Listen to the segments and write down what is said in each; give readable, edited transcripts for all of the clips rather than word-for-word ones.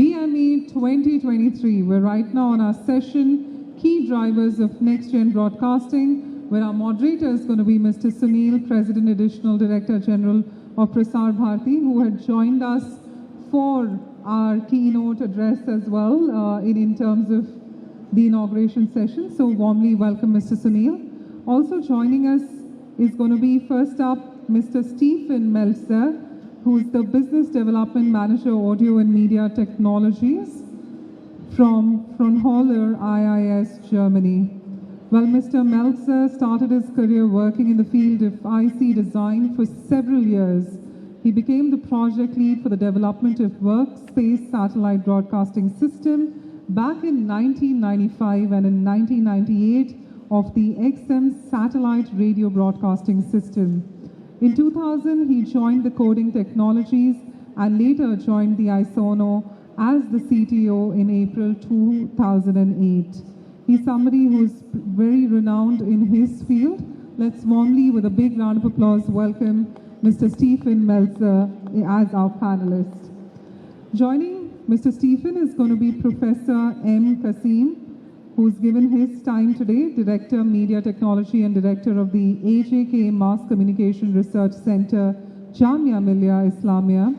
BME 2023. We're right now on our session, Key Drivers of Next Gen Broadcasting, where our moderator is going to be Mr. Sunil, President Additional Director General of Prasar Bharati, who had joined us for our keynote address as well in terms of the inauguration session. So warmly welcome Mr. Sunil. Also joining us is going to be first up Mr. Stephen Meltzer, who is the Business Development Manager, Audio and Media Technologies from Fraunhofer IIS, Germany. Well, Mr. Meltzer started his career working in the field of IC design for several years. He became the project lead for the development of Workspace Satellite Broadcasting System back in 1995 and in 1998 of the XM Satellite Radio Broadcasting System. In 2000, he joined the Coding Technologies and later joined the ISONO as the CTO in April 2008. He's somebody who's very renowned in his field. Let's warmly, with a big round of applause, welcome Mr. Stephen Meltzer as our panelist. Joining Mr. Stephen is going to be Professor M. Kasim, who's given his time today, Director, Media Technology and Director of the AJK Mass Communication Research Center, Jamia Millia Islamia,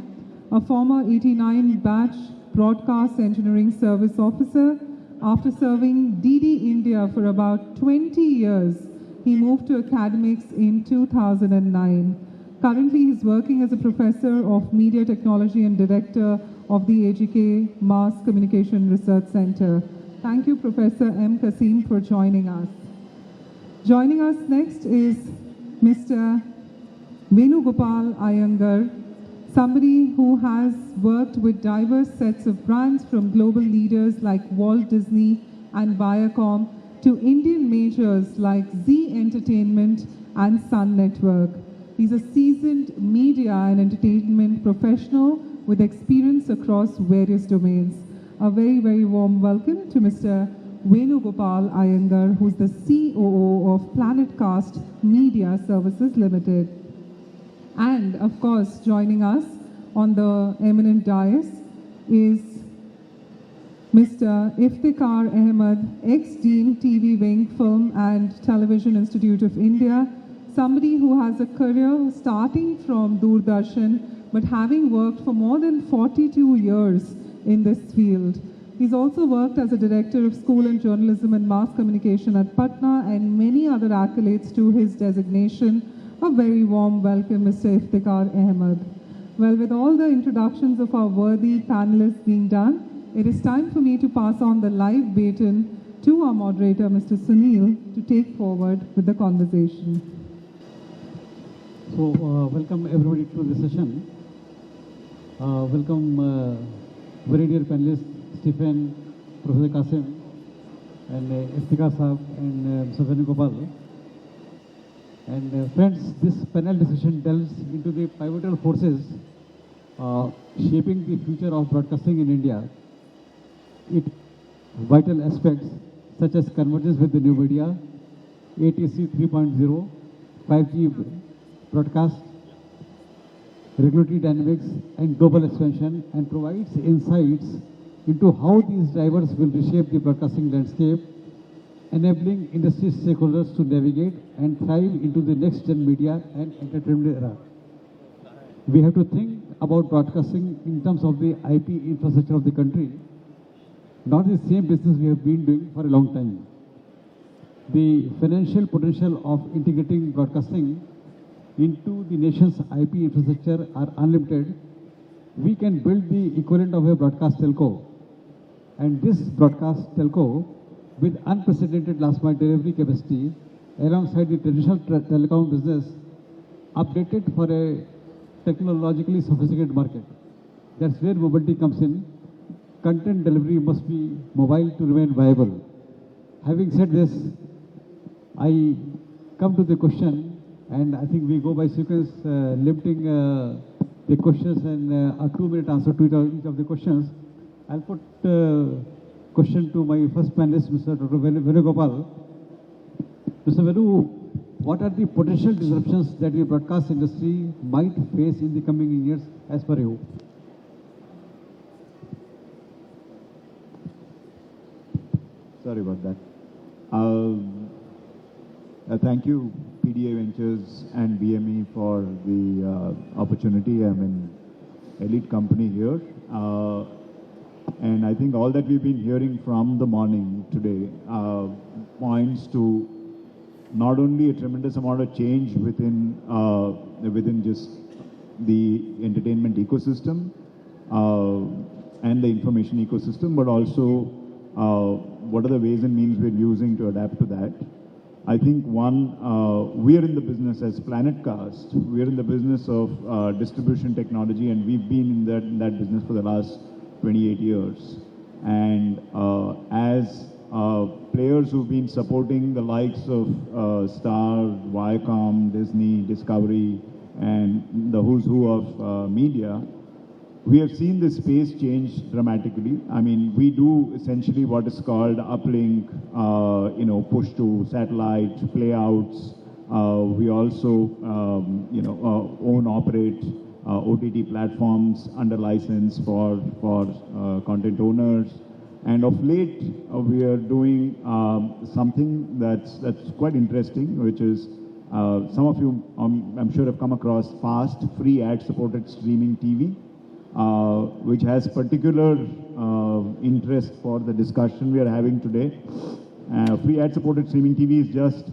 a former 89 batch Broadcast Engineering Service Officer. After serving DD India for about 20 years, he moved to academics in 2009. Currently, he's working as a Professor of Media Technology and Director of the AJK Mass Communication Research Center. Thank you, Professor M. Kasim, for joining us. Joining us next is Mr. Venugopal Iyengar, somebody who has worked with diverse sets of brands from global leaders like Walt Disney and Viacom to Indian majors like Z Entertainment and Sun Network. He's a seasoned media and entertainment professional with experience across various domains. A very, very warm welcome to Mr. Venugopal Iyengar, who's the COO of Planetcast Media Services Limited. And of course, joining us on the eminent dais is Mr. Iftikhar Ahmed, ex-Dean TV Wing Film and Television Institute of India, somebody who has a career starting from Doordarshan, but having worked for more than 42 years in this field. He's also worked as a Director of School and Journalism and Mass Communication at Patna and many other accolades to his designation. A very warm welcome, Mr. Iftikhar Ahmed. Well, with all the introductions of our worthy panelists being done, it is time for me to pass on the live baton to our moderator, Mr. Sunil, to take forward with the conversation. So, welcome everybody to the session. Welcome, very dear panelists, Stephen, Professor Kasim, and Iftikhar Saab, and Mr. Venugopal. And friends, this panel discussion delves into the pivotal forces shaping the future of broadcasting in India. Its vital aspects such as convergence with the new media, ATSC 3.0, 5G broadcast, regulatory dynamics and global expansion, and provides insights into how these drivers will reshape the broadcasting landscape, enabling industry stakeholders to navigate and thrive into the next-gen media and entertainment era. We have to think about broadcasting in terms of the IP infrastructure of the country, not the same business we have been doing for a long time. The financial potential of integrating broadcasting into the nation's IP infrastructure are unlimited. We can build the equivalent of a broadcast telco. And this broadcast telco, with unprecedented last mile delivery capacity, alongside the traditional telecom business, updated for a technologically sophisticated market. That's where mobility comes in. Content delivery must be mobile to remain viable. Having said this, I come to the question, and I think we go by sequence, limiting the questions and a 2-minute answer to each of the questions. I'll put question to my first panelist, Mr. Dr. Venugopal. Mr. Venu, what are the potential disruptions that the broadcast industry might face in the coming years as per you? Sorry about that. Thank you, PDA Ventures and BME for the opportunity. I'm an elite company here. And I think all that we've been hearing from the morning today points to not only a tremendous amount of change within just the entertainment ecosystem and the information ecosystem, but also what are the ways and means we're using to adapt to that. I think one, we are in the business as Planetcast, we are in the business of distribution technology, and we've been in that business for the last 28 years. And as players who've been supporting the likes of Star, Viacom, Disney, Discovery, and the who's who of media, we have seen this space change dramatically. I mean, we do essentially what is called uplink, push to satellite, playouts. We also, own, operate OTT platforms under license for content owners. And of late, we are doing something that's quite interesting, which is some of you, I'm sure, have come across fast, free ad-supported streaming TV. Which has particular interest for the discussion we are having today. Free ad-supported streaming TV is just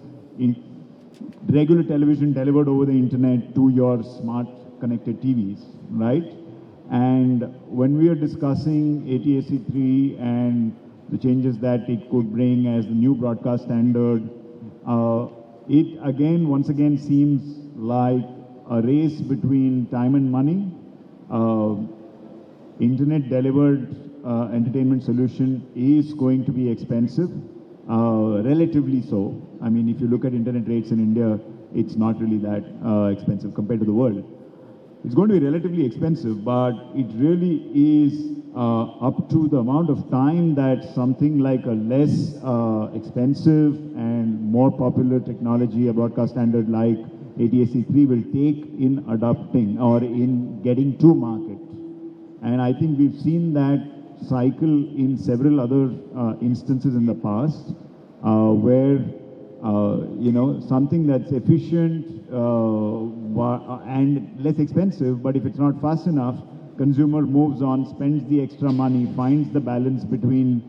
regular television delivered over the internet to your smart connected TVs, right? And when we are discussing ATSC 3 and the changes that it could bring as the new broadcast standard, it once again seems like a race between time and money. Internet delivered entertainment solution is going to be expensive, relatively so. I mean, if you look at internet rates in India, it's not really that expensive compared to the world. It's going to be relatively expensive, but it really is up to the amount of time that something like a less expensive and more popular technology, a broadcast standard like ATSC 3 will take in adopting or in getting to market. And I think we've seen that cycle in several other instances in the past where, something that's efficient and less expensive, but if it's not fast enough, consumer moves on, spends the extra money, finds the balance between,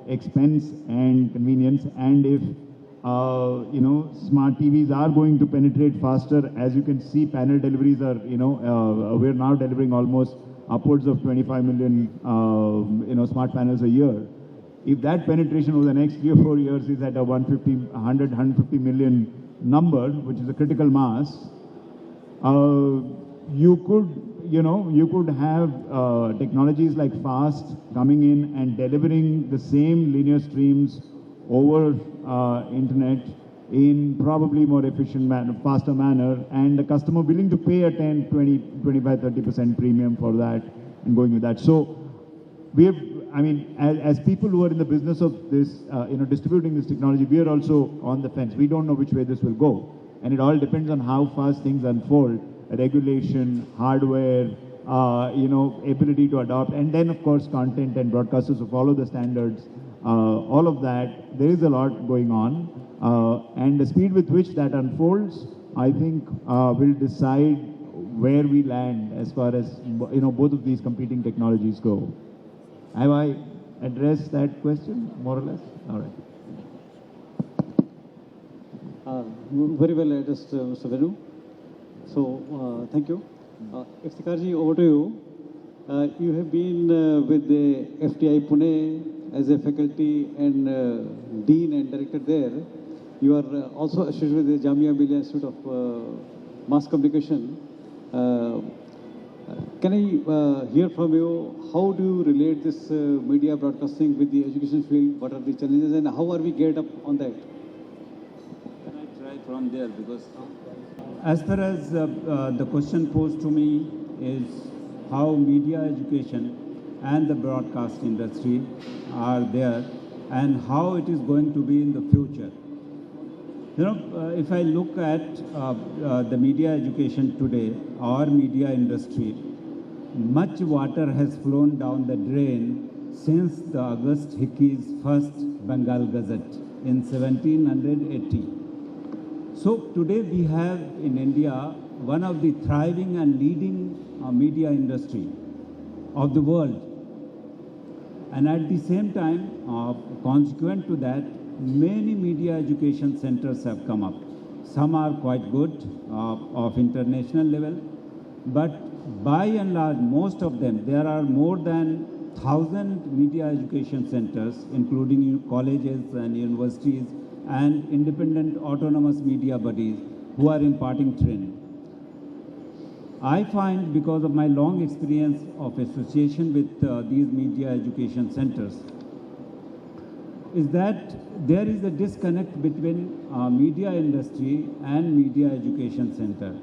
expense and convenience. And if smart TVs are going to penetrate faster. As you can see, panel deliveries are, we're now delivering almost upwards of 25 million, smart panels a year. If that penetration over the next 3 or 4 years is at a 150 million number, which is a critical mass, you could have technologies like FAST coming in and delivering the same linear streams over internet in probably more efficient manner, faster manner, and the customer willing to pay a 10, 20, 25, 30% premium for that and going with that. So we have, as people who are in the business of this, distributing this technology, we are also on the fence. We don't know which way this will go. And it all depends on how fast things unfold, regulation, hardware, ability to adopt, and then of course content and broadcasters who follow the standards. All of that, there is a lot going on. And the speed with which that unfolds, I think, will decide where we land as far as, both of these competing technologies go. Have I addressed that question, more or less? All right. Very well addressed, Mr. Venu. So, thank you. Iftikharji, over to you. You have been with the FTI Pune as a faculty and dean and director there. You are also associated with the Jamia Millia Institute of Mass Communication. Can I hear from you, how do you relate this media broadcasting with the education field? What are the challenges and how are we geared up on that? Can I try from there? Because as far as the question posed to me is how media education and the broadcast industry are there and how it is going to be in the future. If I look at the media education today, our media industry, much water has flown down the drain since the August Hickey's first Bengal Gazette in 1780. So today we have in India one of the thriving and leading media industry of the world. And at the same time, consequent to that, many media education centers have come up. Some are quite good of international level, but by and large, most of them, there are more than 1,000 media education centers, including colleges and universities and independent autonomous media bodies who are imparting training. I find, because of my long experience of association with these media education centers, is that there is a disconnect between media industry and media education center.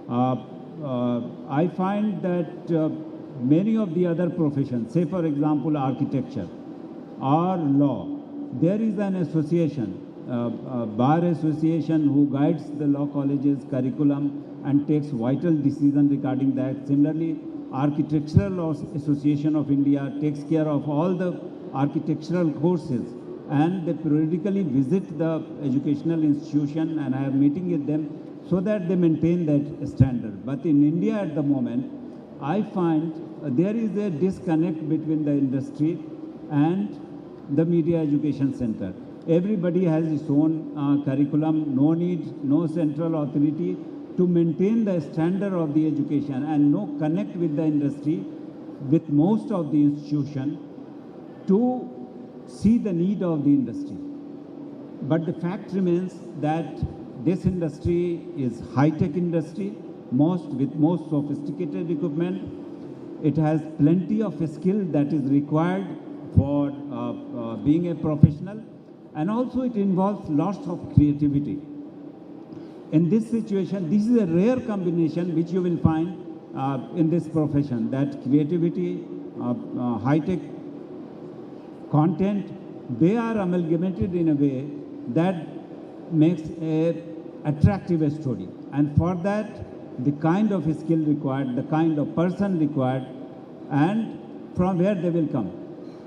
I find that many of the other professions, say for example architecture or law, there is an association, bar association who guides the law colleges curriculum and takes vital decisions regarding that. Similarly, Architectural Association of India takes care of all the architectural courses, and they periodically visit the educational institution, and I am meeting with them so that they maintain that standard. But in India at the moment, I find there is a disconnect between the industry and the media education center. Everybody has its own curriculum, no need, no central authority to maintain the standard of the education, and no connect with the industry, with most of the institution, to see the need of the industry. But the fact remains that this industry is high-tech industry, with most sophisticated equipment. It has plenty of skill that is required for being a professional, and also it involves lots of creativity. In this situation, this is a rare combination which you will find in this profession, that creativity, high-tech content, they are amalgamated in a way that makes a attractive story. And for that, the kind of skill required, the kind of person required, and from where they will come.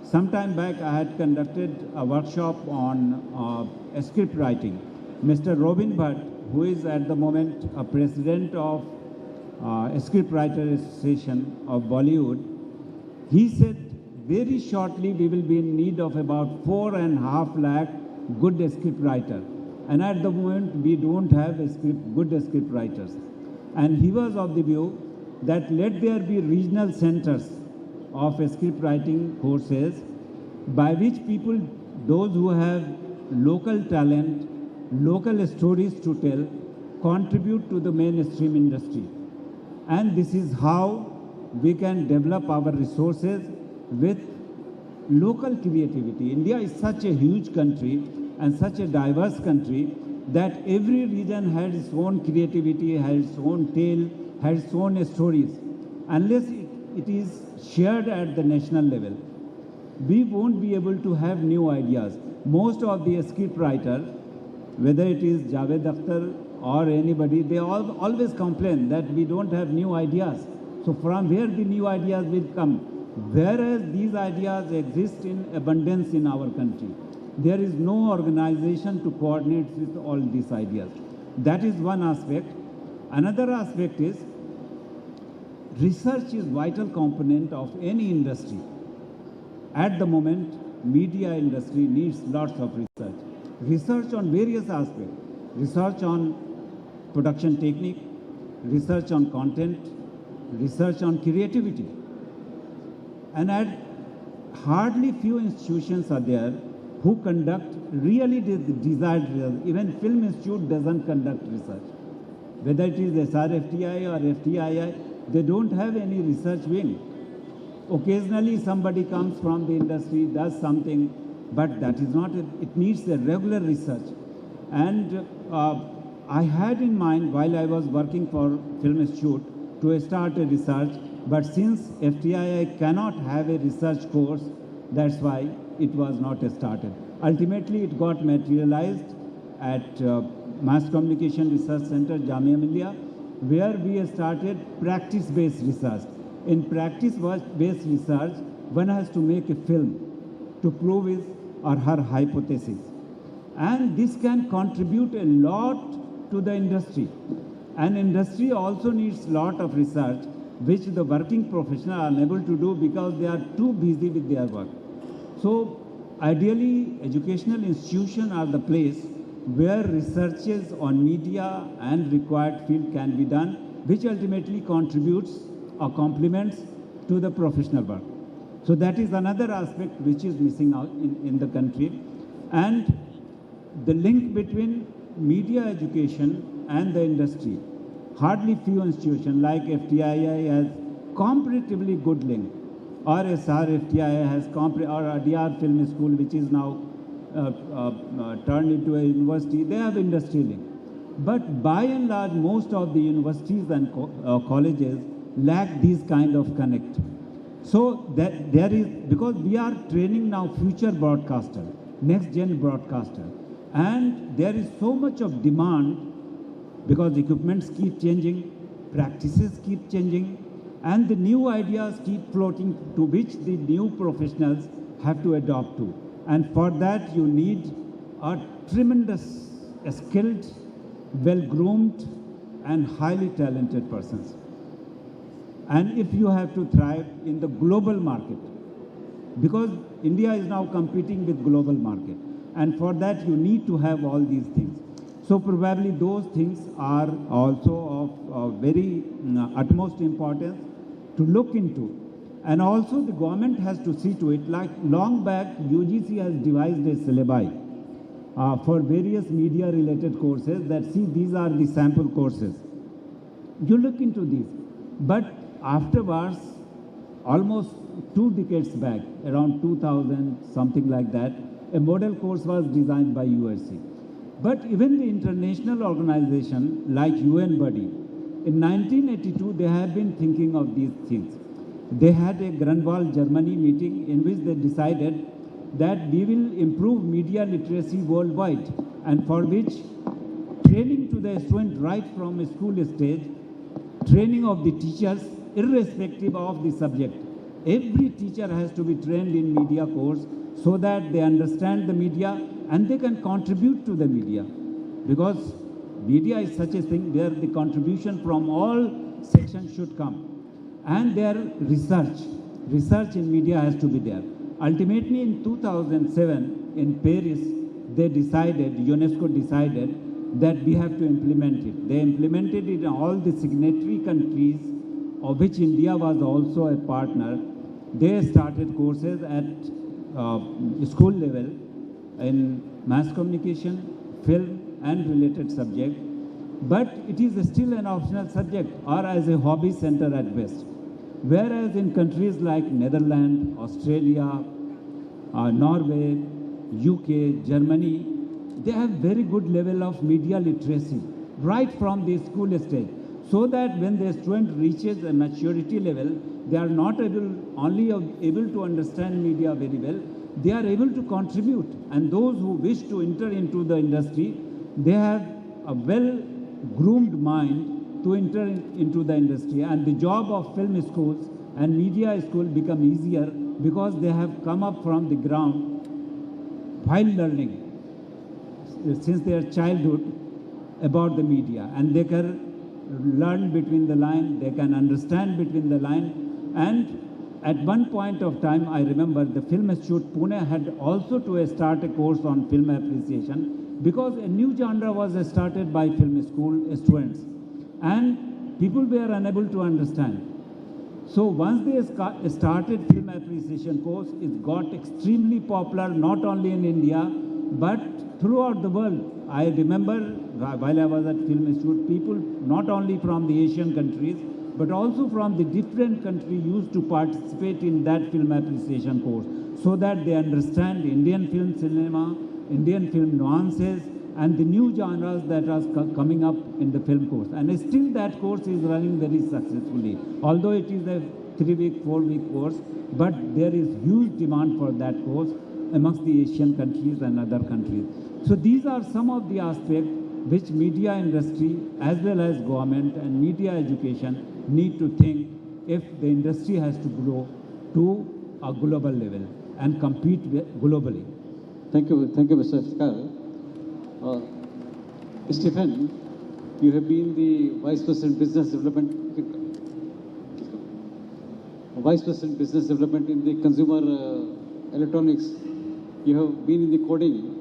Some time back, I had conducted a workshop on script writing. Mr. Robin Bhatt, who is at the moment a president of Script Writer Association of Bollywood, he said very shortly we will be in need of about 4.5 lakh good script writers. And at the moment we don't have good script writers. And he was of the view that let there be regional centers of script writing courses by which people, those who have local talent, local stories to tell, contribute to the mainstream industry. And this is how we can develop our resources with local creativity. India is such a huge country and such a diverse country that every region has its own creativity, has its own tale, has its own stories. Unless it is shared at the national level, we won't be able to have new ideas. Most of the script writers, whether it is Javed Akhtar or anybody, they always complain that we don't have new ideas. So from where the new ideas will come? Whereas these ideas exist in abundance in our country. There is no organization to coordinate with all these ideas. That is one aspect. Another aspect is research is vital component of any industry. At the moment, media industry needs lots of research. Research on various aspects. Research on production technique, research on content, research on creativity. And hardly few institutions are there who conduct really the desired results. Even Film Institute doesn't conduct research. Whether it is SRFTI or FTII, they don't have any research wing. Occasionally somebody comes from the industry, does something, but that is not, it needs a regular research. And I had in mind, while I was working for Film Institute, to start a research, but since FTII cannot have a research course, that's why it was not started. Ultimately, it got materialized at Mass Communication Research Center, Jamia Millia, where we started practice-based research. In practice-based research, one has to make a film to prove his or her hypothesis. And this can contribute a lot to the industry. And industry also needs a lot of research, which the working professionals are unable to do because they are too busy with their work. So ideally, educational institutions are the place where researches on media and required field can be done, which ultimately contributes or complements to the professional work. So that is another aspect which is missing out in the country. And the link between media education and the industry. Hardly few institutions like FTII has comparatively good link, or SRFTII has or DR Film School, which is now turned into a university, they have industry link. But by and large, most of the universities and colleges lack these kind of connect. So that there is, because we are training now future broadcaster, next gen broadcaster, and there is so much of demand because equipments keep changing, practices keep changing, and the new ideas keep floating to which the new professionals have to adopt to. And for that you need a tremendous, skilled, well-groomed and highly talented persons. And if you have to thrive in the global market, because India is now competing with global market, and for that you need to have all these things. So probably those things are also of very utmost importance to look into. And also the government has to see to it, like long back UGC has devised a syllabi for various media related courses that see these are the sample courses. You look into these. But afterwards, almost 2 decades back, around 2000, something like that, a model course was designed by USC. But even the international organization like UN Body, in 1982, they have been thinking of these things. They had a Grunwald, Germany meeting in which they decided that we will improve media literacy worldwide, and for which training to the student right from a school stage, training of the teachers irrespective of the subject. Every teacher has to be trained in media course so that they understand the media and they can contribute to the media. Because media is such a thing where the contribution from all sections should come. And their research in media has to be there. Ultimately in 2007 in Paris, UNESCO decided that we have to implement it. They implemented it in all the signatory countries, of which India was also a partner. They started courses at school level in mass communication, film and related subject, but it is still an optional subject or as a hobby center at best. Whereas in countries like Netherlands, Australia, Norway, UK, Germany, they have very good level of media literacy right from the school stage, so that when the student reaches a maturity level, they are not only able to understand media very well, they are able to contribute. And those who wish to enter into the industry, they have a well-groomed mind to enter into the industry. And the job of film schools and media schools become easier because they have come up from the ground while learning since their childhood about the media. And they can learn between the line, they can understand between the line. And at one point of time, I remember the Film Institute Pune had also to start a course on film appreciation because a new genre was started by film school students and people were unable to understand. So once they started film appreciation course, it got extremely popular not only in India but throughout the world. I remember while I was at Film Institute, people not only from the Asian countries but also from the different countries used to participate in that film appreciation course so that they understand Indian film cinema, Indian film nuances and the new genres that are coming up in the film course. And still that course is running very successfully. Although it is a 3-week, 4-week course, but there is huge demand for that course amongst the Asian countries and other countries. So these are some of the aspects which media industry as well as government and media education need to think if the industry has to grow to a global level and compete globally. Thank you, Mr. Iftikhar. Stephen, you have been the Vice President Business Development in the consumer electronics. You have been in the coding.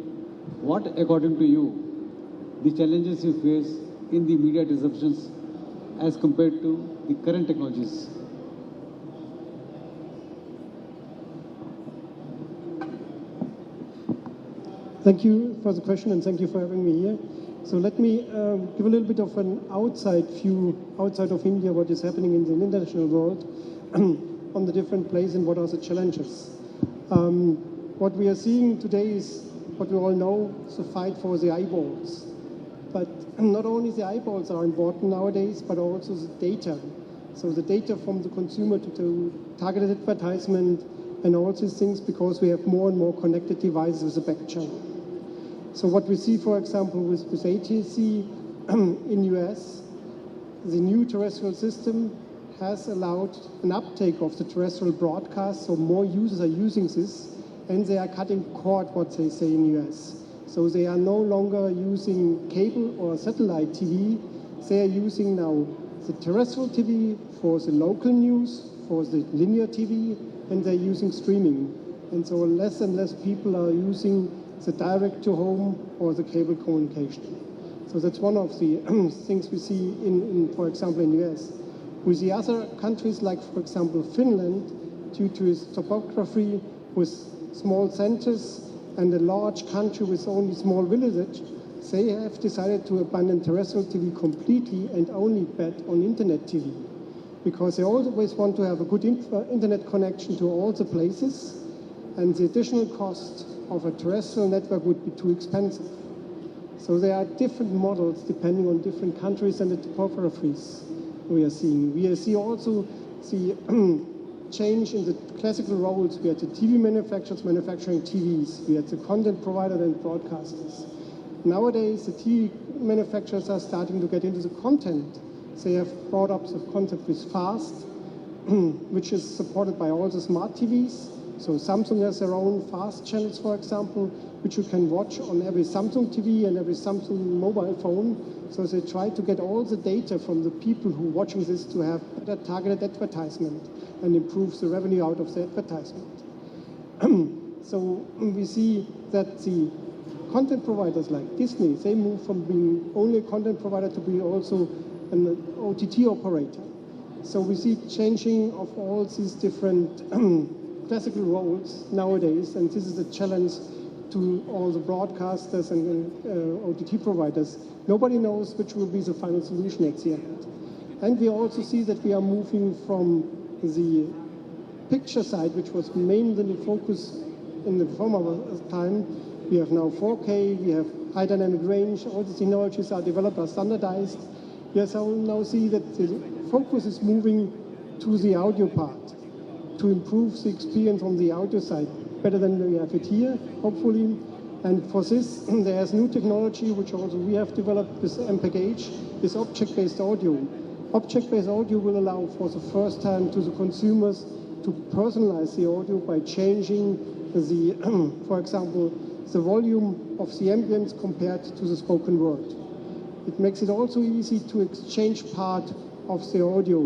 What, according to you, the challenges you face in the media disruptions as compared to the current technologies? Thank you for the question and thank you for having me here. So let me give a little bit of an outside view, outside of India, what is happening in the international world on the different places and what are the challenges. What we are seeing today is what we all know, is the fight for the eyeballs. But not only the eyeballs are important nowadays, but also the data. So the data from the consumer to targeted advertisement and all these things, because we have more and more connected devices with a back channel. So what we see, for example, with ATSC in US, the new terrestrial system has allowed an uptake of the terrestrial broadcast, so more users are using this, and they are cutting cord, what they say in US. So they are no longer using cable or satellite TV, they are using now the terrestrial TV for the local news, for the linear TV, and they're using streaming. And so less and less people are using the direct-to-home or the cable communication. So that's one of the things we see for example, in US. With the other countries, like, for example, Finland, due to its topography with small centers and a large country with only small villages, they have decided to abandon terrestrial TV completely and only bet on internet TV. Because they always want to have a good internet connection to all the places, and the additional cost of a terrestrial network would be too expensive. So there are different models depending on different countries and the topographies we are seeing. We see also the change in the classical roles. We had the TV manufacturers manufacturing TVs. We had the content provider and broadcasters. Nowadays, the TV manufacturers are starting to get into the content. They have brought up the concept with FAST, which is supported by all the smart TVs. So Samsung has their own FAST channels, for example, which you can watch on every Samsung TV and every Samsung mobile phone. So they try to get all the data from the people who are watching this to have better targeted advertisement and improve the revenue out of the advertisement. So we see that the content providers like Disney, they move from being only a content provider to be also an OTT operator. So we see changing of all these different classical roles nowadays, and this is a challenge to all the broadcasters and OTT providers. Nobody knows which will be the final solution at the end. And we also see that we are moving from the picture side, which was mainly the focus in the former time. We have now 4K, we have high dynamic range, all the technologies are developed, are standardized. We now see that the focus is moving to the audio part, to improve the experience on the audio side, better than we have it here, hopefully. And for this, there's new technology, which also we have developed with MPEG-H, is object-based audio. Object-based audio will allow for the first time to the consumers to personalize the audio by changing the, for example, the volume of the ambience compared to the spoken word. It makes it also easy to exchange part of the audio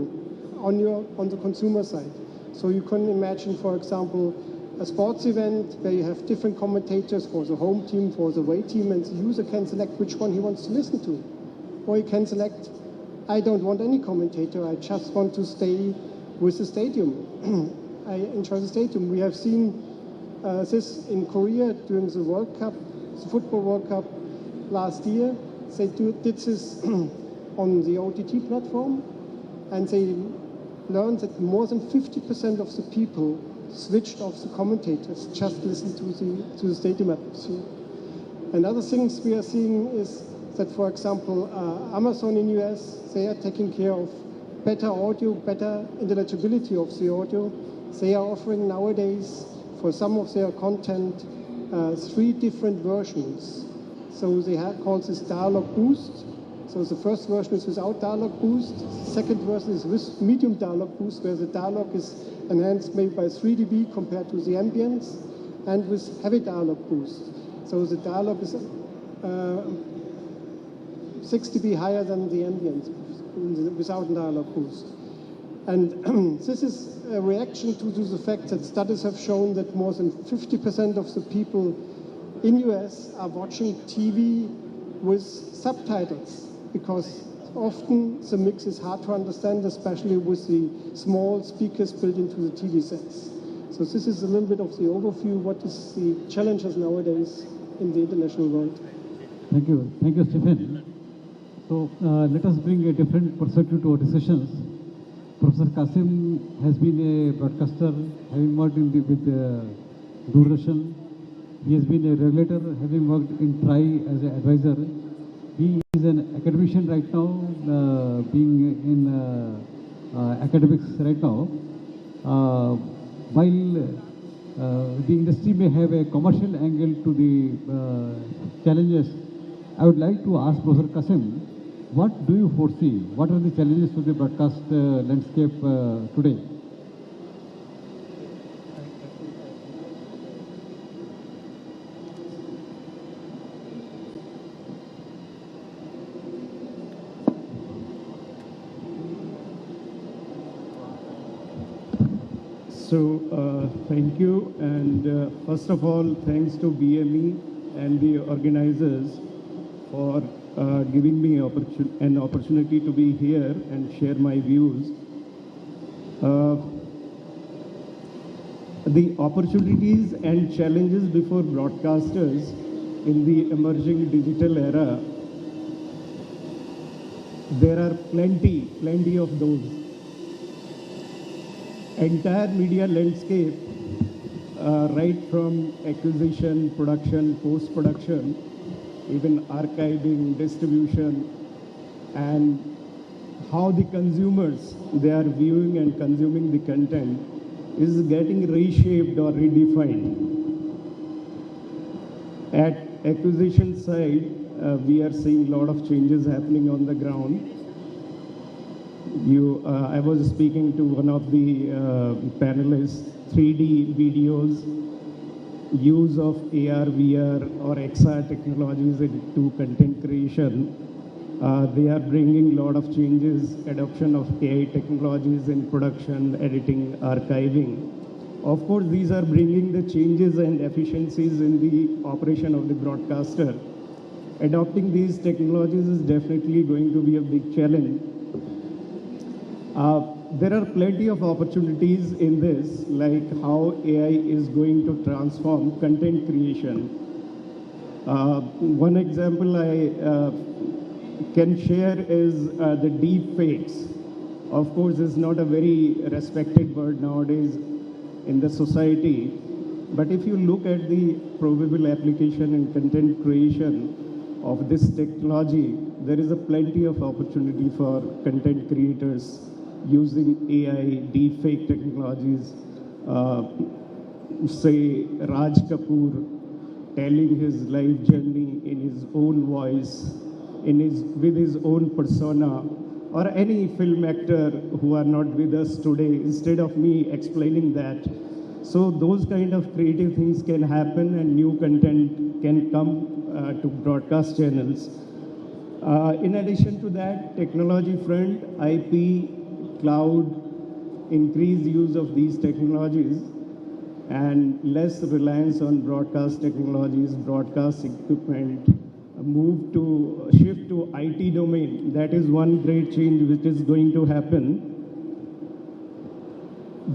on the consumer side. So you can imagine, for example, a sports event where you have different commentators for the home team, for the away team, and the user can select which one he wants to listen to. Or you can select, I don't want any commentator, I just want to stay with the stadium. I enjoy the stadium. We have seen this in Korea during the World Cup, the Football World Cup last year. They did this on the OTT platform, and they learned that more than 50% of the people switched off the commentators, just listened to the stadium atmosphere. And other things we are seeing is that, for example, Amazon in US, they are taking care of better audio, better intelligibility of the audio. They are offering nowadays, for some of their content, 3 different versions. So they have called this dialogue boost. So the first version is without dialogue boost. Second version is with medium dialogue boost, where the dialogue is enhanced maybe by 3 dB compared to the ambience, and with heavy dialogue boost. So the dialogue is 6 dB higher than the ambient without dialogue boost. And this is a reaction to the fact that studies have shown that more than 50% of the people in US are watching TV with subtitles, because often the mix is hard to understand, especially with the small speakers built into the TV sets. So this is a little bit of the overview, what is the challenges nowadays in the international world. Thank you, Stephen. So let us bring a different perspective to our discussions. Professor Qasim has been a broadcaster, having worked with Doordarshan. He has been a regulator, having worked in TRI as an advisor. He is an academician right now, being in academics right now. While the industry may have a commercial angle to the challenges, I would like to ask Professor Qasim, what do you foresee? What are the challenges to the broadcast landscape today? So, thank you, and first of all, thanks to BME and the organizers for giving me an opportunity to be here and share my views. The opportunities and challenges before broadcasters in the emerging digital era, there are plenty of those. Entire media landscape, right from acquisition, production, post-production, even archiving, distribution, and how the consumers, they are viewing and consuming the content, is getting reshaped or redefined. At acquisition side, we are seeing a lot of changes happening on the ground. I was speaking to one of the panelists, 3D videos, use of AR, VR or XR technologies into content creation. They are bringing a lot of changes, adoption of AI technologies in production, editing, archiving. Of course, these are bringing the changes and efficiencies in the operation of the broadcaster. Adopting these technologies is definitely going to be a big challenge. There are plenty of opportunities in this, like how AI is going to transform content creation. One example I can share is the deep fakes. Of course, it's not a very respected word nowadays in the society, but if you look at the probable application in content creation of this technology, there is a plenty of opportunity for content creators using AI, deepfake technologies. Say Raj Kapoor telling his life journey in his own voice, with his own persona, or any film actor who are not with us today, instead of me explaining that. So those kind of creative things can happen and new content can come to broadcast channels. In addition to that, technology front, IP, cloud, increased use of these technologies, and less reliance on broadcast technologies, broadcast equipment, shift to IT domain. That is one great change which is going to happen.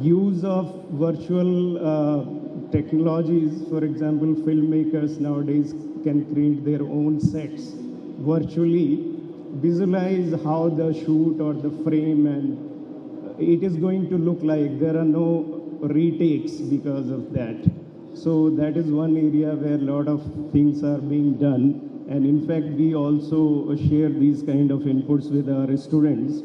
Use of virtual technologies, for example, filmmakers nowadays can create their own sets virtually, visualize how the shoot or the frame and it is going to look like. There are no retakes because of that. So that is one area where a lot of things are being done. And in fact, we also share these kind of inputs with our students.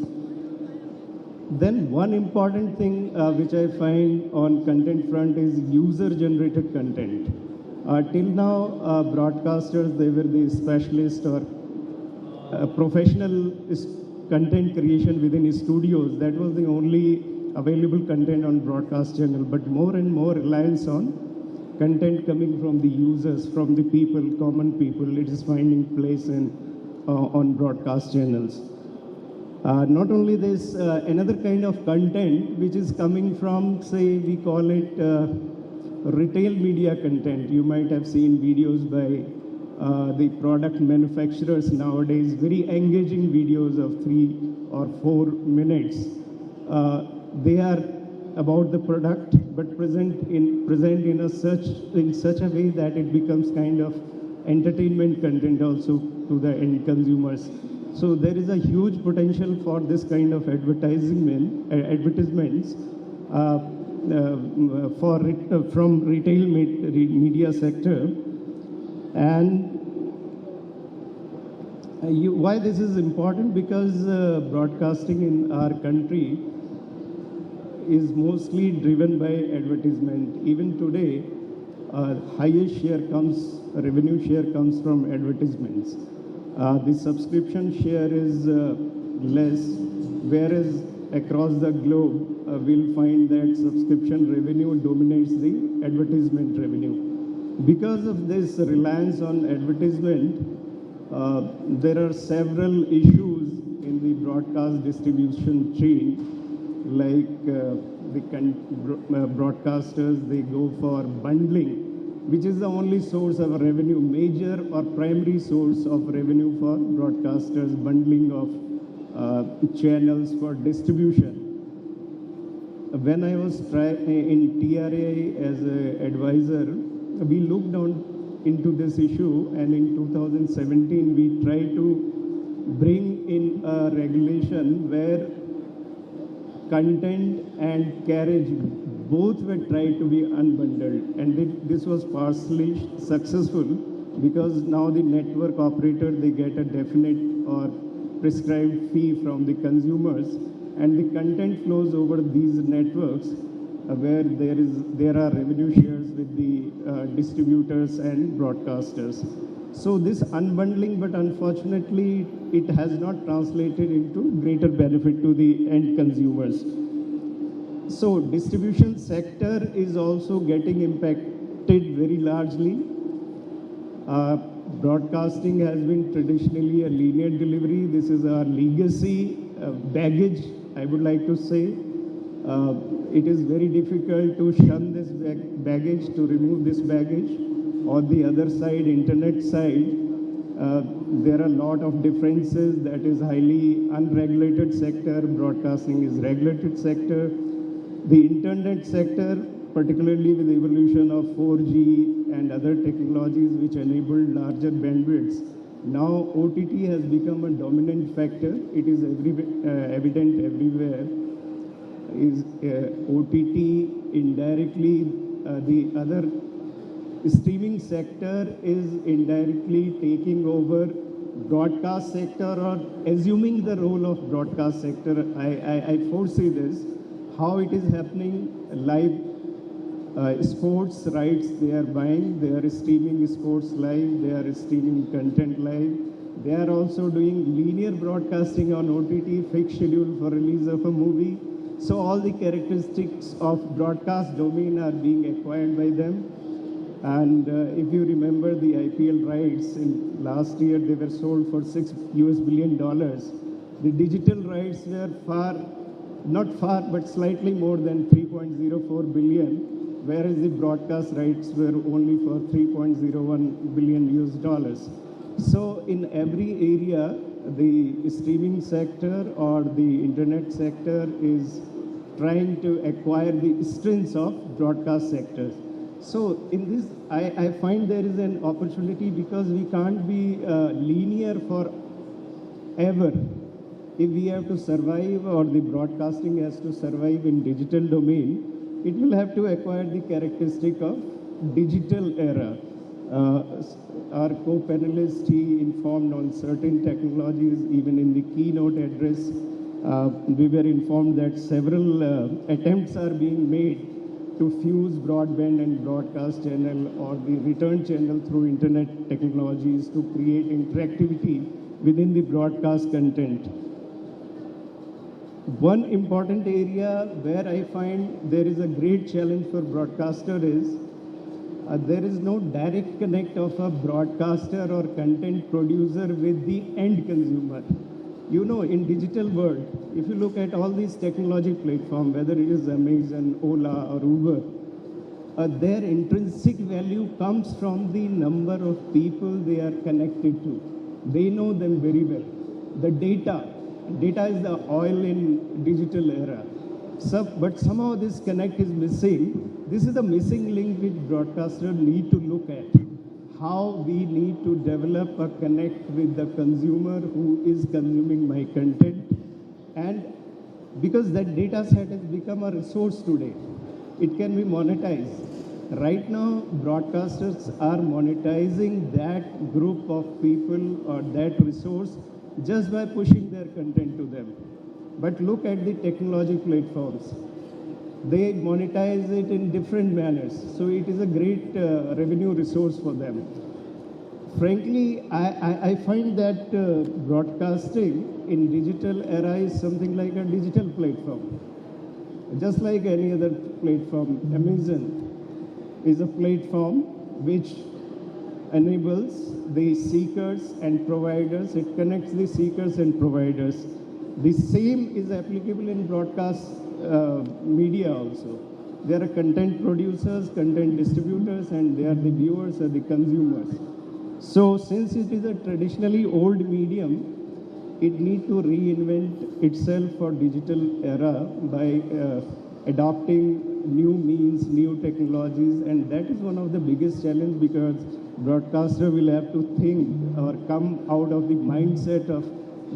Then one important thing which I find on content front is user-generated content. Till now, broadcasters, they were the specialists or professional content creation within his studios. That was the only available content on broadcast channel, but more and more reliance on content coming from the users, from the people, common people. It is finding place on broadcast channels. Not only this, another kind of content which is coming from, say, we call it retail media content. You might have seen videos by the product manufacturers nowadays, very engaging videos of 3 or 4 minutes. They are about the product, but present in such a way that it becomes kind of entertainment content also to the end consumers. So there is a huge potential for this kind of advertisements from retail media sector. And why this is important? Because broadcasting in our country is mostly driven by advertisement. Even today, highest revenue share comes from advertisements. The subscription share is less, whereas across the globe, we'll find that subscription revenue dominates the advertisement revenue. Because of this reliance on advertisement, there are several issues in the broadcast distribution chain, like the broadcasters, they go for bundling, which is the only source of revenue, major or primary source of revenue for broadcasters, bundling of channels for distribution. When I was in TRA as an advisor, we looked into this issue, and in 2017 we tried to bring in a regulation where content and carriage both were tried to be unbundled, and this was partially successful because now the network operator, they get a definite or prescribed fee from the consumers, and the content flows over these networks where there are revenue shares with the distributors and broadcasters. So this unbundling, but unfortunately it has not translated into greater benefit to the end consumers. So distribution sector is also getting impacted very largely. Broadcasting has been traditionally a linear delivery. This is our legacy baggage, I would like to say. It is very difficult to shun this baggage, to remove this baggage. On the other side, internet side, there are a lot of differences. That is highly unregulated sector. Broadcasting is regulated sector. The internet sector, particularly with the evolution of 4G and other technologies which enabled larger bandwidths, now OTT has become a dominant factor. It is evident everywhere. Is OTT indirectly, the other streaming sector is indirectly taking over broadcast sector or assuming the role of broadcast sector. I foresee this, how it is happening. Live sports rights they are buying, they are streaming sports live, they are streaming content live. They are also doing linear broadcasting on OTT, fixed schedule for release of a movie. So all the characteristics of broadcast domain are being acquired by them. And if you remember the IPL rights, in last year they were sold for $6 billion. The digital rights were not far, but slightly more than 3.04 billion, whereas the broadcast rights were only for $3.01 billion. So in every area, the streaming sector or the internet sector is trying to acquire the strengths of broadcast sectors. So in this, I find there is an opportunity because we can't be linear forever. If we have to survive or the broadcasting has to survive in digital domain, it will have to acquire the characteristic of digital era. Our co-panelist, he informed on certain technologies. Even in the keynote address, we were informed that several attempts are being made to fuse broadband and broadcast channel or the return channel through internet technologies to create interactivity within the broadcast content. One important area where I find there is a great challenge for broadcaster is there is no direct connect of a broadcaster or content producer with the end consumer. You know, in digital world, if you look at all these technology platforms, whether it is Amazon, Ola or Uber, their intrinsic value comes from the number of people they are connected to. They know them very well. The data is the oil in digital era. But somehow this connect is missing. This is the missing link which broadcasters need to look at. How we need to develop a connect with the consumer who is consuming my content. And because that data set has become a resource today, it can be monetized. Right now, broadcasters are monetizing that group of people or that resource just by pushing their content to them. But look at the technology platforms. They monetize it in different manners. So it is a great revenue resource for them. Frankly, I find that broadcasting in digital era is something like a digital platform. Just like any other platform, Amazon is a platform which enables the seekers and providers. It connects the seekers and providers. The same is applicable in broadcast media also. There are content producers, content distributors, and they are the viewers or the consumers. So since it is a traditionally old medium, it needs to reinvent itself for digital era by adopting new means, new technologies, and that is one of the biggest challenges because broadcaster will have to think or come out of the mindset of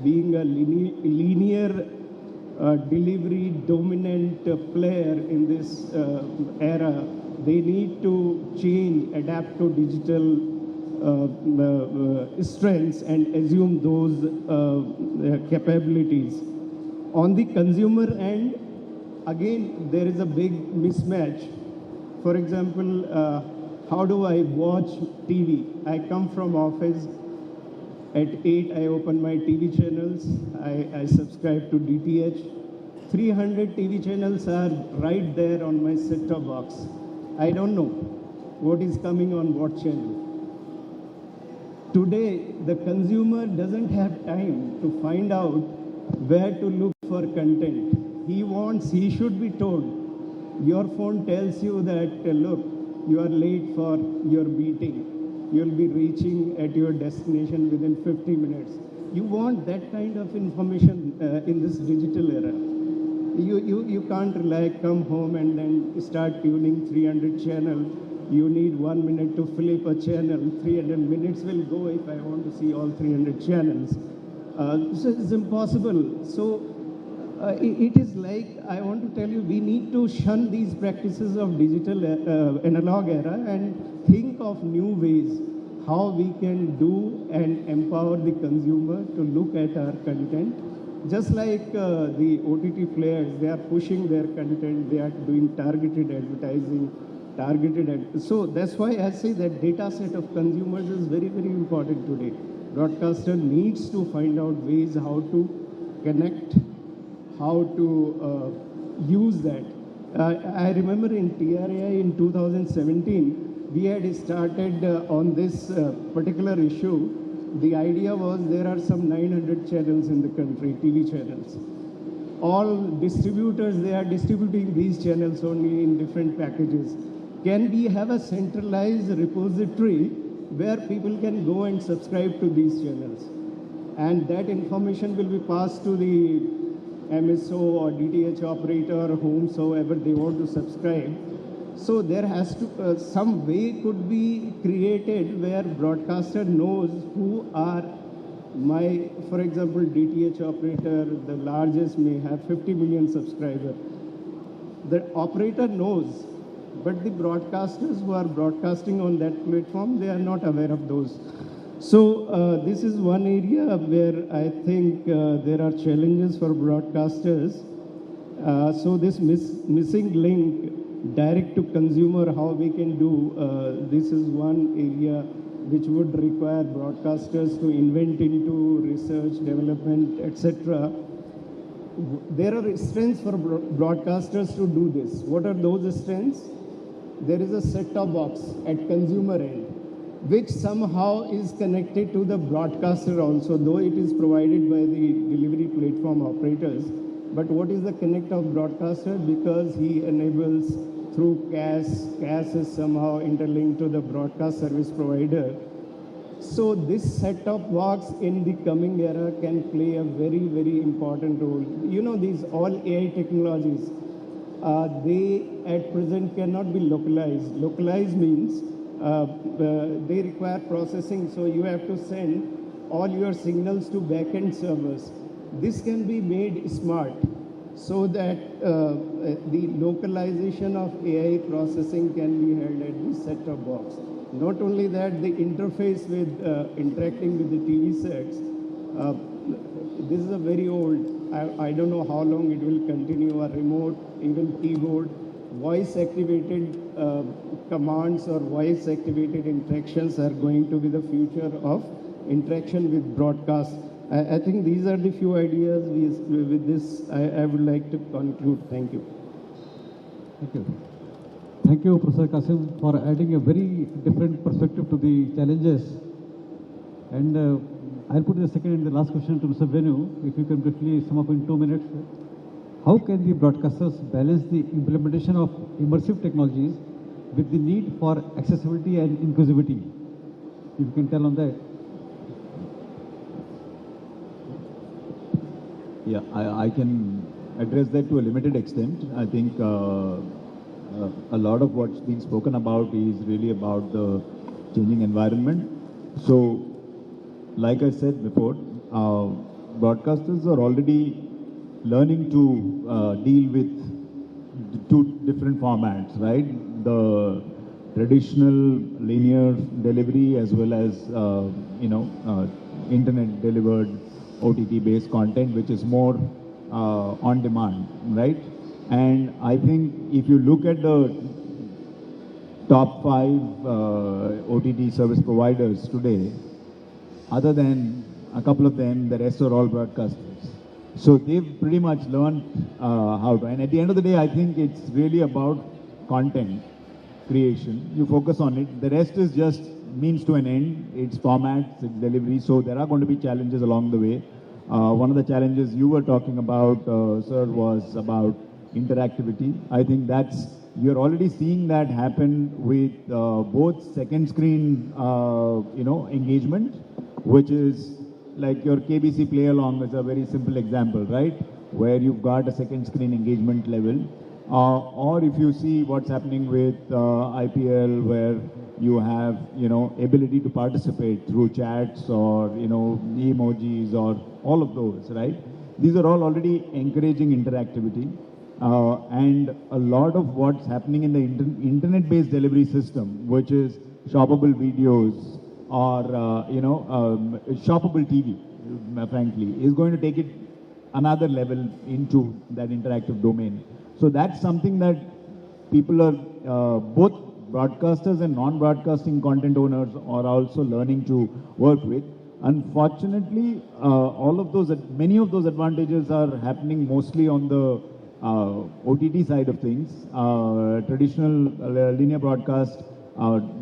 being a linear delivery dominant player in this era. They need to change, adapt to digital strengths and assume those capabilities. On the consumer end, again, there is a big mismatch. For example, how do I watch TV? I come from office. At 8, I open my TV channels. I subscribe to DTH. 300 TV channels are right there on my set-top box. I don't know what is coming on what channel. Today, the consumer doesn't have time to find out where to look for content. He should be told. Your phone tells you that, look, you are late for your meeting. You'll be reaching at your destination within 50 minutes. You want that kind of information in this digital era. You can't come home and then start tuning 300 channels. You need 1 minute to flip a channel. 300 minutes will go if I want to see all 300 channels. So it's impossible. So it is like, I want to tell you, we need to shun these practices of digital analog era and think of new ways how we can do and empower the consumer to look at our content. Just like the OTT players, they are pushing their content, they are doing targeted advertising, so that's why I say that data set of consumers is very, very important today. Broadcaster needs to find out ways how to connect, how to use that. I remember in TRAI in 2017, we had started on this particular issue. The idea was there are some 900 channels in the country, TV channels. All distributors, they are distributing these channels only in different packages. Can we have a centralized repository where people can go and subscribe to these channels? And that information will be passed to the MSO or DTH operator, whomsoever they want to subscribe. So there has to, some way could be created where broadcaster knows who are my, for example, DTH operator, the largest may have 50 million subscribers. The operator knows, but the broadcasters who are broadcasting on that platform, they are not aware of those. So this is one area where I think there are challenges for broadcasters. So this missing link, direct to consumer, how we can do, this is one area which would require broadcasters to invent into research, development, etc. There are strengths for broadcasters to do this. What are those strengths? There is a set-top box at consumer end, which somehow is connected to the broadcaster also, though it is provided by the delivery platform operators. But what is the connect of broadcaster? Because he enables through CAS. CAS is somehow interlinked to the broadcast service provider. So this set-top box in the coming era can play a very, very important role. You know, these all AI technologies, they at present cannot be localized. Localized means they require processing, so you have to send all your signals to back-end servers. This can be made smart so that the localization of AI processing can be held at the set-top box. Not only that, the interface with interacting with the TV sets, this is a very old, I don't know how long it will continue, a remote, even keyboard, voice-activated commands or voice-activated interactions are going to be the future of interaction with broadcast. I think these are the few ideas. With this, I would like to conclude. Thank you. Thank you. Thank you, Professor Qasim, for adding a very different perspective to the challenges. And I'll put the second and the last question to Mr. Venu. If you can briefly sum up in 2 minutes. How can the broadcasters balance the implementation of immersive technologies with the need for accessibility and inclusivity? If you can tell on that. Yeah, I can address that to a limited extent. I think a lot of what's been spoken about is really about the changing environment. So, like I said before, broadcasters are already learning to deal with two different formats, right? The traditional linear delivery as well as, internet delivered OTT-based content, which is more on demand, right? And I think if you look at the top 5 OTT service providers today, other than a couple of them, the rest are all broadcasters. So they've pretty much learned how to. And at the end of the day, I think it's really about content creation. You focus on it. The rest is just means to an end. It's formats, it's delivery. So there are going to be challenges along the way. One of the challenges you were talking about, sir, was about interactivity. I think you're already seeing that happen with both second screen, engagement, which is like your KBC play along is a very simple example, right? Where you've got a second screen engagement level. Or if you see what's happening with IPL, where you have, ability to participate through chats or, emojis or all of those, right? These are all already encouraging interactivity. And a lot of what's happening in the internet-based delivery system, which is shoppable videos or, shoppable TV, frankly, is going to take it another level into that interactive domain. So that's something that people are, both broadcasters and non-broadcasting content owners are also learning to work with. Unfortunately, many of those advantages are happening mostly on the OTT side of things. Traditional linear broadcast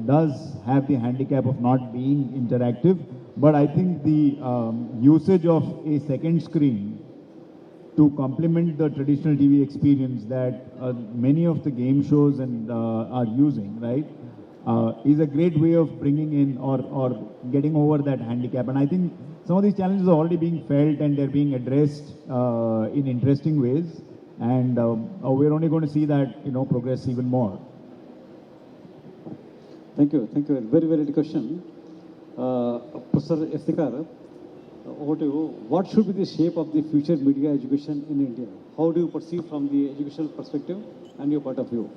does have the handicap of not being interactive, but I think the usage of a second screen to complement the traditional TV experience that many of the game shows are using, right, is a great way of bringing in or getting over that handicap. And I think some of these challenges are already being felt and they're being addressed in interesting ways. And we're only going to see that, progress even more. Thank you. Thank you. Very, very good question. Professor Iftikhar, over to you. What should be the shape of the future media education in India? How do you perceive from the educational perspective and your point of view?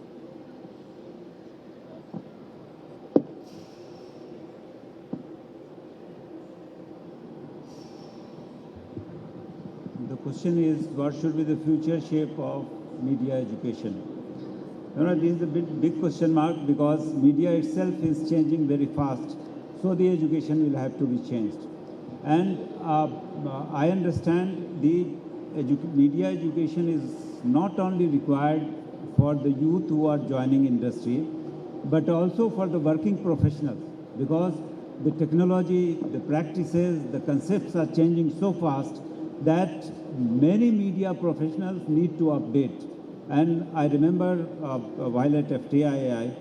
The question is, what should be the future shape of media education? This is a big question mark because media itself is changing very fast. so the education will have to be changed. And I understand the media education is not only required for the youth who are joining industry, but also for the working professionals, because the technology, the practices, the concepts are changing so fast that many media professionals need to update. And I remember while at FTII,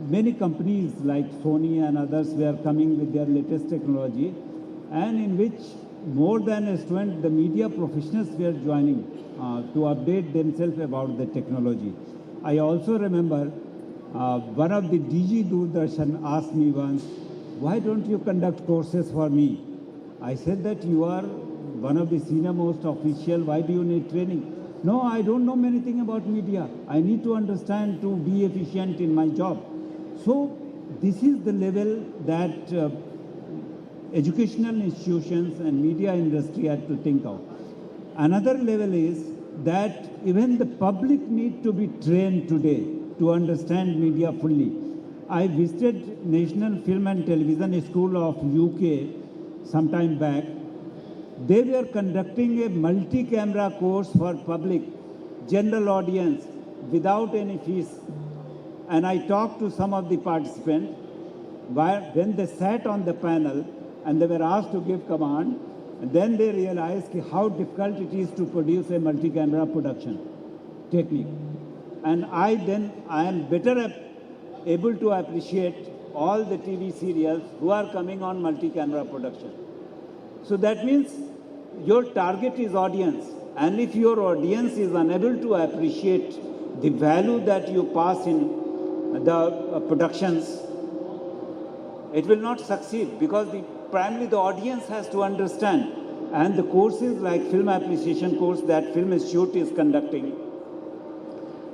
many companies like Sony and others were coming with their latest technology, and in which more than a student, the media professionals were joining to update themselves about the technology. I also remember one of the DG Doordarshan asked me once, why don't you conduct courses for me? I said that you are one of the senior most official, why do you need training? No, I don't know anything about media. I need to understand to be efficient in my job. So this is the level that educational institutions and media industry have to think of. Another level is that even the public need to be trained today to understand media fully. I visited National Film and Television School of UK some time back. They were conducting a multi-camera course for public, general audience, without any fees. And I talked to some of the participants when they sat on the panel and they were asked to give command, and then they realized how difficult it is to produce a multi-camera production technique. And I am better able to appreciate all the TV serials who are coming on multi-camera production. So that means your target is audience. And if your audience is unable to appreciate the value that you pass in the productions, it will not succeed, because primarily the audience has to understand. And the courses like film appreciation course that Film Institute is conducting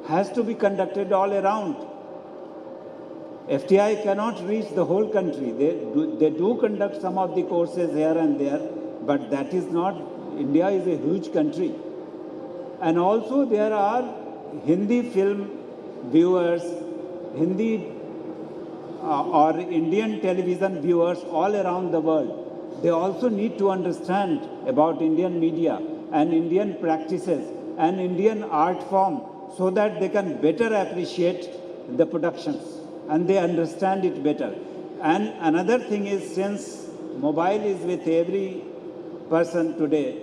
has to be conducted all around. FTI cannot reach the whole country. They do conduct some of the courses here and there, but that is not, India is a huge country. And also there are Hindi film viewers, Hindi or Indian television viewers all around the world. They also need to understand about Indian media and Indian practices and Indian art form, so that they can better appreciate the productions and they understand it better. And another thing is, since mobile is with every person today,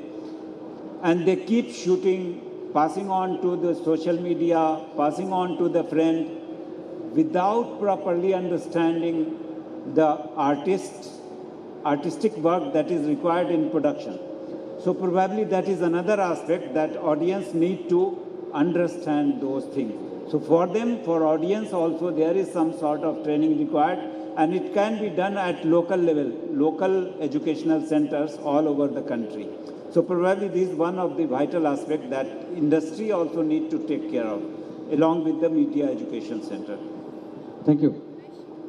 and they keep shooting, passing on to the social media, passing on to the friend, without properly understanding the artistic work that is required in production. So probably that is another aspect that audience need to understand those things. So for them, for audience also, there is some sort of training required, and it can be done at local level, local educational centers all over the country. So probably this is one of the vital aspects that industry also need to take care of, along with the Media Education Center. Thank you.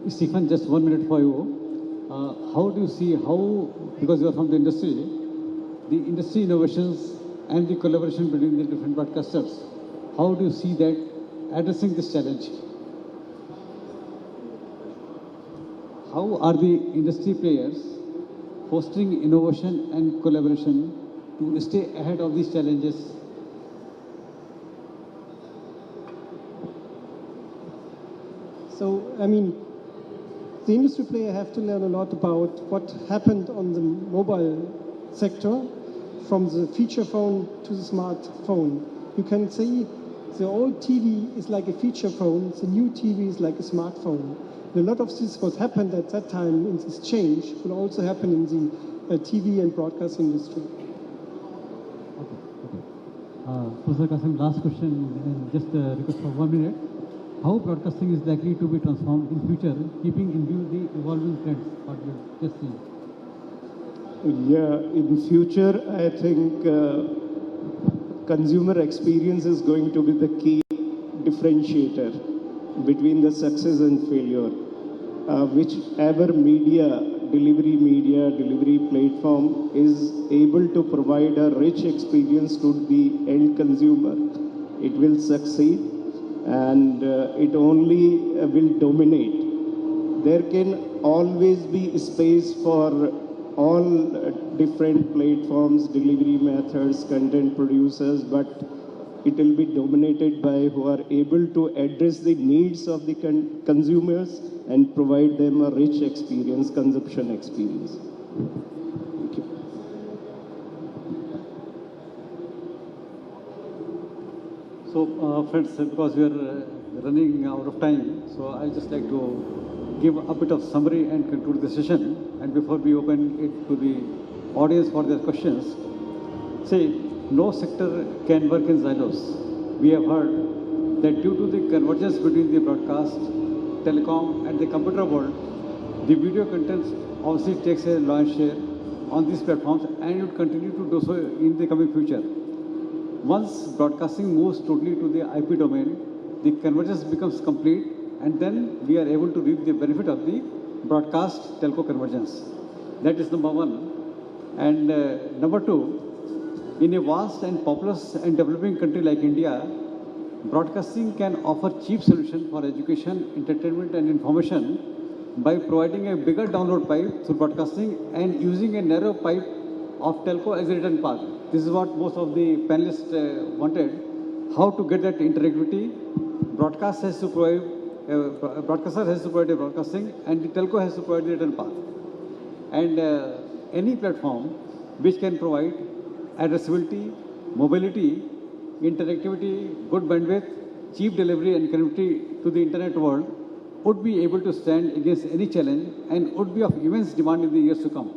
Stephen, just 1 minute for you. How do you see because you are from the industry innovations and the collaboration between the different broadcasters, how do you see that addressing this challenge? How are the industry players fostering innovation and collaboration to stay ahead of these challenges? So, I mean, the industry player have to learn a lot about what happened on the mobile sector, from the feature phone to the smartphone. You can say the old TV is like a feature phone, the new TV is like a smartphone. And a lot of this, what happened at that time in this change, will also happen in the TV and broadcast industry. Professor Qasim, last question, just request for 1 minute. How broadcasting is likely to be transformed in future, keeping in view the evolving trends, what we just seen? Yeah, in future, I think consumer experience is going to be the key differentiator between the success and failure. Whichever delivery platform is able to provide a rich experience to the end consumer, it will succeed, and it only will dominate. there can always be space for all different platforms, delivery methods, content producers, but it will be dominated by who are able to address the needs of the consumers and provide them a rich experience, consumption experience. Thank you. So, friends, because we are running out of time, so I'd just like to give a bit of summary and conclude the session. And before we open it to the audience for their questions, say, no sector can work in silos. We have heard that due to the convergence between the broadcast, telecom, and the computer world, the video content obviously takes a large share on these platforms and would continue to do so in the coming future. Once broadcasting moves totally to the IP domain, the convergence becomes complete, and then we are able to reap the benefit of the broadcast telco convergence. That is number one. And number two, in a vast and populous and developing country like India, broadcasting can offer cheap solution for education, entertainment, and information by providing a bigger download pipe through broadcasting and using a narrow pipe of telco as a return path. This is what most of the panelists wanted. How to get that interactivity? Broadcaster has to provide a broadcasting, and the telco has to provide the return path. And any platform which can provide addressability, mobility, interactivity, good bandwidth, cheap delivery, and connectivity to the internet world would be able to stand against any challenge and would be of immense demand in the years to come.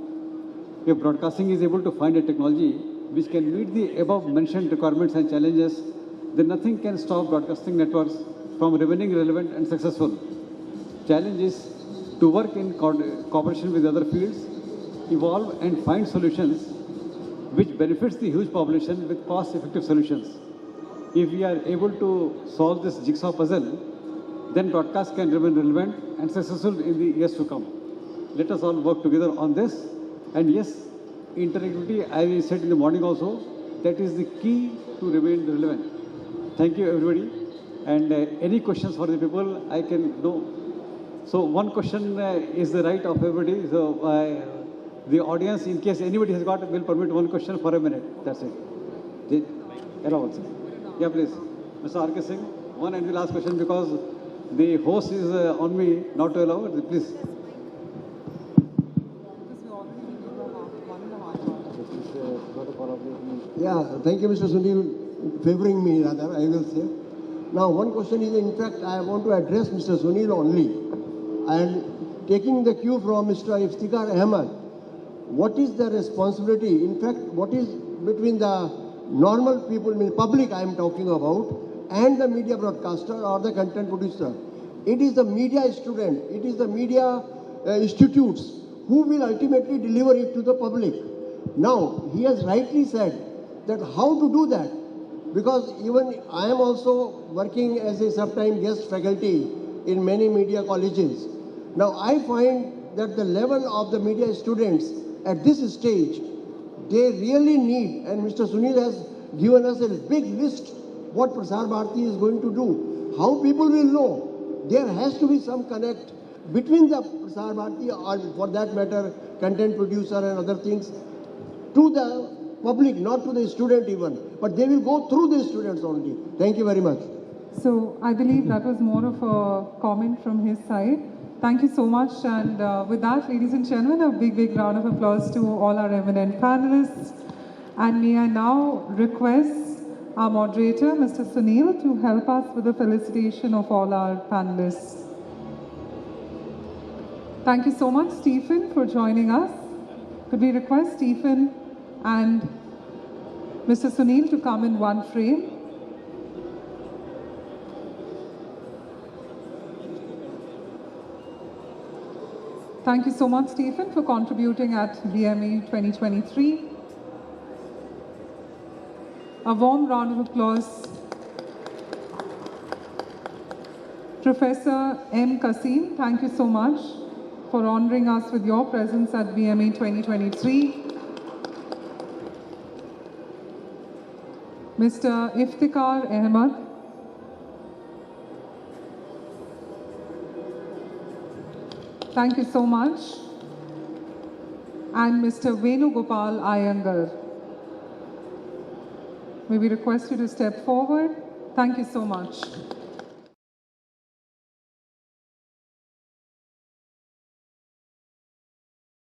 If broadcasting is able to find a technology which can meet the above mentioned requirements and challenges, then nothing can stop broadcasting networks from remaining relevant and successful. Challenge is to work in cooperation with other fields, evolve and find solutions which benefits the huge population with cost-effective solutions. If we are able to solve this jigsaw puzzle, then broadcast can remain relevant and successful in the years to come. Let us all work together on this. And yes, interactivity, I said in the morning also, that is the key to remain relevant. Thank you, everybody. And any questions for the people, I can know. So one question is the right of everybody. So the audience, in case anybody has got, will permit one question for a minute. That's it. Allow us. Yeah, please. Mr. R.K. Singh, one and the last question, because the host is on me not to allow it. Please. Yeah, thank you, Mr. Sunil, favoring me rather, I will say. Now, one question is, in fact, I want to address Mr. Sunil only. And taking the cue from Mr. Iftikhar Ahmed, what is the responsibility, in fact, what is between the normal people, I mean public I am talking about, and the media broadcaster or the content producer? It is the media student, it is the media institutes who will ultimately deliver it to the public. Now, he has rightly said that how to do that, because even I am also working as a sometime guest faculty in many media colleges. Now, I find that the level of the media students at this stage, they really need, and Mr. Sunil has given us a big list what Prasar Bharati is going to do. How people will know? There has to be some connect between the Prasar Bharati or for that matter, content producer and other things to the public, not to the student even, but they will go through the students only. Thank you very much. So I believe that was more of a comment from his side. Thank you so much. And with that, ladies and gentlemen, a big, big round of applause to all our eminent panelists. And may I now request our moderator, Mr. Sunil, to help us with the felicitation of all our panelists. Thank you so much, Stephen, for joining us. Could we request Stephen and Mr. Sunil to come in one frame? Thank you so much, Stephen, for contributing at BME 2023. A warm round of applause. Professor M. Kasim, thank you so much for honoring us with your presence at BME 2023. Mr. Iftikhar Ahmed. Thank you so much. And Mr. Venugopal Iyengar. May we request you to step forward? Thank you so much.